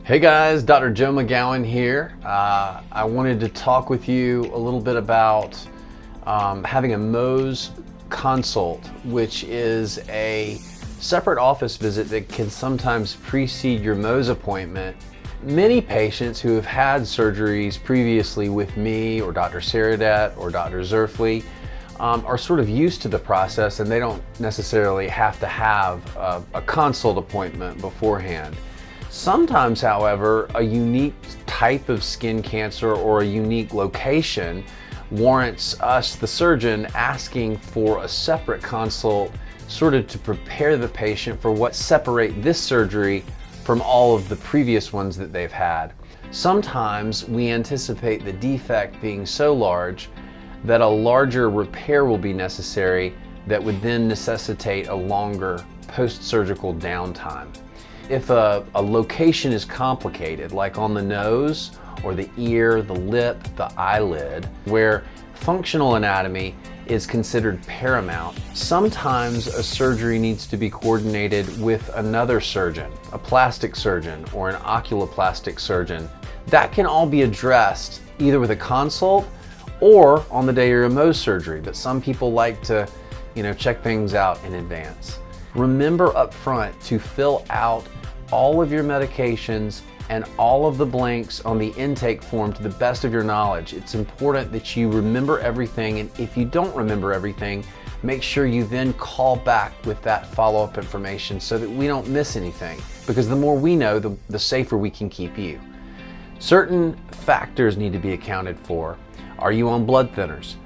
Hey guys, Dr. Joe McGowan here. I wanted to talk with you a little bit about having a Mohs consult, which is a separate office visit that can sometimes precede your Mohs appointment. Many patients who have had surgeries previously with me or Dr. Saradet or Dr. Zerfli are sort of used to the process, and they don't necessarily have to have a consult appointment beforehand. Sometimes, however, a unique type of skin cancer or a unique location warrants us, the surgeon, asking for a separate consult, sort of to prepare the patient for what separate this surgery from all of the previous ones that they've had. Sometimes we anticipate the defect being so large that a larger repair will be necessary that would then necessitate a longer post-surgical downtime. If a location is complicated, like on the nose or the ear, the lip, the eyelid, where functional anatomy is considered paramount, sometimes a surgery needs to be coordinated with another surgeon, a plastic surgeon or an oculoplastic surgeon. That can all be addressed either with a consult or on the day of your Mohs surgery, but some people like to, check things out in advance. Remember up front to fill out all of your medications and all of the blanks on the intake form to the best of your knowledge. It's important that you remember everything, and if you don't remember everything, make sure you then call back with that follow-up information so that we don't miss anything, because the more we know, the safer we can keep you. Certain factors need to be accounted for. Are you on blood thinners?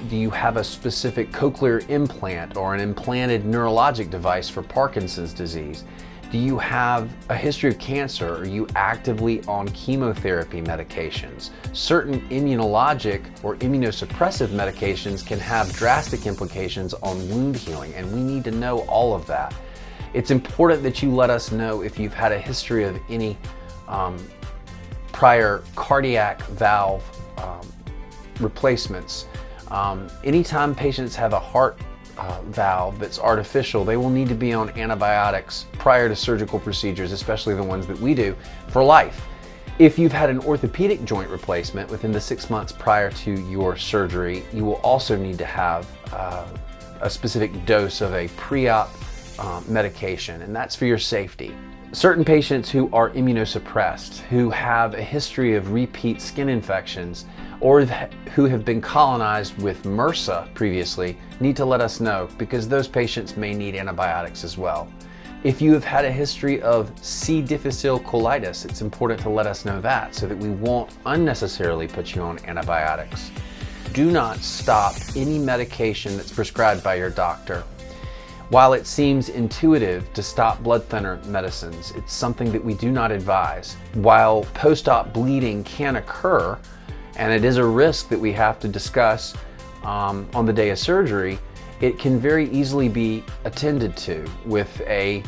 Do you have a specific cochlear implant or an implanted neurologic device for Parkinson's disease? Do you have a history of cancer? Are you actively on chemotherapy medications? Certain immunologic or immunosuppressive medications can have drastic implications on wound healing, and we need to know all of that. It's important that you let us know if you've had a history of any prior cardiac valve replacements. Anytime patients have a heart valve that's artificial, they will need to be on antibiotics prior to surgical procedures, especially the ones that we do, for life. If you've had an orthopedic joint replacement within the 6 months prior to your surgery, you will also need to have a specific dose of a pre-op medication, and that's for your safety. Certain patients who are immunosuppressed, who have a history of repeat skin infections, or who have been colonized with MRSA previously, need to let us know, because those patients may need antibiotics as well. If you have had a history of C. difficile colitis, it's important to let us know that so that we won't unnecessarily put you on antibiotics. Do not stop any medication that's prescribed by your doctor. While it seems intuitive to stop blood thinner medicines, it's something that we do not advise. While post-op bleeding can occur, and it is a risk that we have to discuss on the day of surgery, it can very easily be attended to with a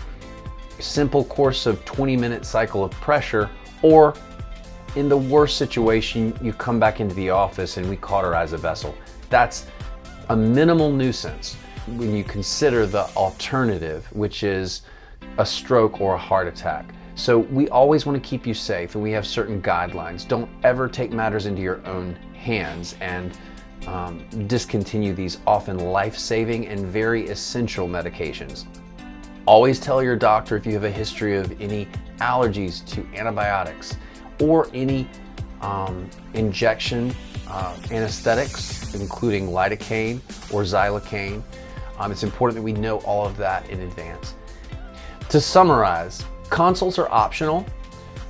simple course of 20-minute cycle of pressure, or in the worst situation, you come back into the office and we cauterize a vessel. That's a minimal nuisance when you consider the alternative, which is a stroke or a heart attack. So we always want to keep you safe, and we have certain guidelines. Don't ever take matters into your own hands and discontinue these often life-saving and very essential medications. Always tell your doctor if you have a history of any allergies to antibiotics or any injection anesthetics, including lidocaine or xylocaine. It's important that we know all of that in advance. To summarize, consults are optional,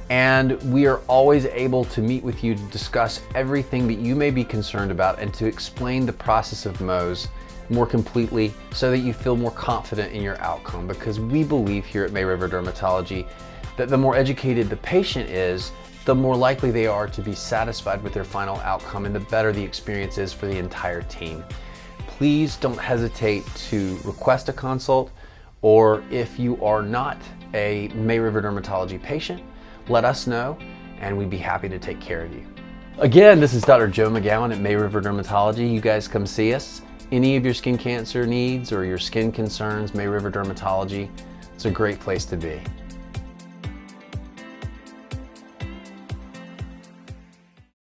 and we are always able to meet with you to discuss everything that you may be concerned about and to explain the process of Mohs more completely so that you feel more confident in your outcome, because we believe here at May River Dermatology that the more educated the patient is, the more likely they are to be satisfied with their final outcome, and the better the experience is for the entire team. Please don't hesitate to request a consult, or if you are not a May River Dermatology patient, let us know and we'd be happy to take care of you. Again, this is Dr. Joe McGowan at May River Dermatology. You guys come see us. Any of your skin cancer needs or your skin concerns, May River Dermatology, it's a great place to be.